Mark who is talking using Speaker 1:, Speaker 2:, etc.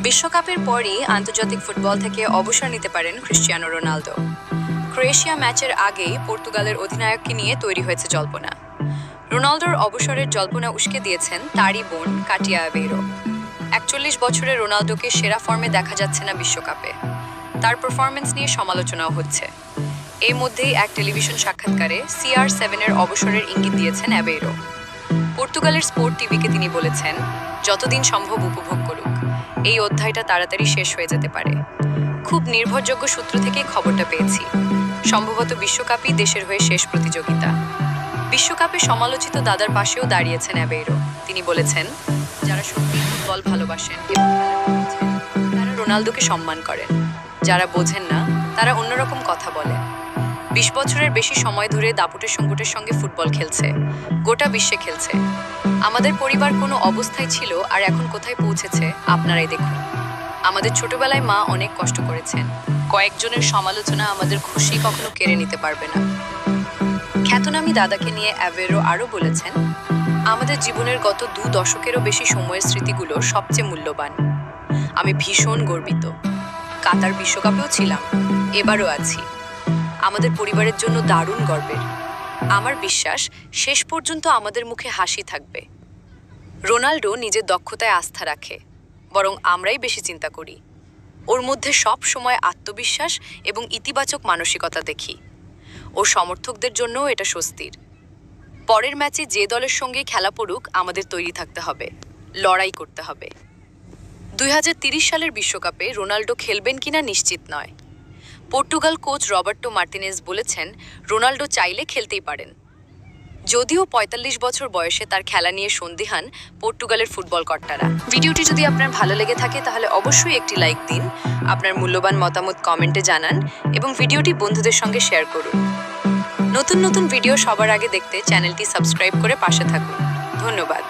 Speaker 1: বিশ্বকাপের পরই আন্তর্জাতিক ফুটবল থেকে অবসর নিতে পারেন ক্রিস্টিয়ানো রোনালদো। ক্রোয়েশিয়া ম্যাচের আগেই পর্তুগালের অধিনায়ককে নিয়ে তৈরি হয়েছে জল্পনা। রোনালদোর অবসরের জল্পনা উস্কে দিয়েছেন তারই বোন কাটিয়া অ্যাভেইরো। ৪১ বছরের রোনালদোকে সেরা ফর্মে দেখা যাচ্ছে না বিশ্বকাপে। তার পারফরমেন্স নিয়ে সমালোচনাও হচ্ছে। এর মধ্যেই এক টেলিভিশন সাক্ষাৎকারে CR7-এর অবসরের ইঙ্গিত দিয়েছেন অ্যাভেইরো। পর্তুগালের স্পোর্ট টিভিকে তিনি বলেছেন, যতদিন সম্ভব উপভোগ করুক, এই অধ্যায়টা তাড়াতাড়ি শেষ হয়ে যেতে পারে। খুব নির্ভরযোগ্য সূত্র থেকে খবরটা পেয়েছি। সম্ভবত বিশ্বকাপই দেশের হয়ে শেষ প্রতিযোগিতা। বিশ্বকাপে সমালোচিত দাদার পাশেও দাঁড়িয়েছেন অ্যাভেইরো। তিনি বলেছেন, যারা সত্যি ফুটবল ভালোবাসেন এবং খেলাটা বোঝেন তারা রোনালদোকে সম্মান করেন। যারা বোঝেন না তারা অন্যরকম কথা বলেন। ২০ বছরের বেশি সময় ধরে দাপুটের সংকটের সঙ্গে ফুটবল খেলছে, গোটা বিশ্বে খেলছে। আমাদের পরিবার কোনো অবস্থায় ছিল আর এখন কোথায় পৌঁছেছে আপনারাই দেখুন। আমাদের ছোটবেলায় মা অনেক কষ্ট করেছেন। কয়েকজনের সমালোচনা আমাদের খুশি কখনো কেড়ে নিতে পারবে না। খ্যাতনামী দাদাকে নিয়ে অ্যাভেইরো আরও বলেছেন, আমাদের জীবনের গত ২ দশকেরও বেশি সময়ের স্মৃতিগুলো সবচেয়ে মূল্যবান। আমি ভীষণ গর্বিত। কাতার বিশ্বকাপেও ছিলাম, এবারও আছি। আমাদের পরিবারের জন্য দারুণ গর্বের। আমার বিশ্বাস শেষ পর্যন্ত আমাদের মুখে হাসি থাকবে। রোনাল্ডো নিজের দক্ষতায় আস্থা রাখে, বরং আমরাই বেশি চিন্তা করি। ওর মধ্যে সব সময় আত্মবিশ্বাস এবং ইতিবাচক মানসিকতা দেখি। ওর সমর্থকদের জন্যও এটা স্বস্তির। পরের ম্যাচে যে দলের সঙ্গে খেলা পড়ুক, আমাদের তৈরি থাকতে হবে, লড়াই করতে হবে। ২০৩০ সালের বিশ্বকাপে রোনাল্ডো খেলবেন কিনা নিশ্চিত নয়। পর্তুগাল কোচ রবার্টো মার্টিনেজ বলেছেন, রোনাল্ডো চাইলে খেলতেই পারেন। যদিও ৪৫ বছর বয়সে তার খেলা নিয়ে সন্দিহান পর্তুগালের ফুটবল কর্তারা। ভিডিওটি যদি আপনার ভালো লেগে থাকে তাহলে অবশ্যই একটি লাইক দিন, আপনার মূল্যবান মতামত কমেন্টে জানান এবং ভিডিওটি বন্ধুদের সঙ্গে শেয়ার করুন। নতুন নতুন ভিডিও সবার আগে দেখতে চ্যানেলটি সাবস্ক্রাইব করে পাশে থাকুন। ধন্যবাদ।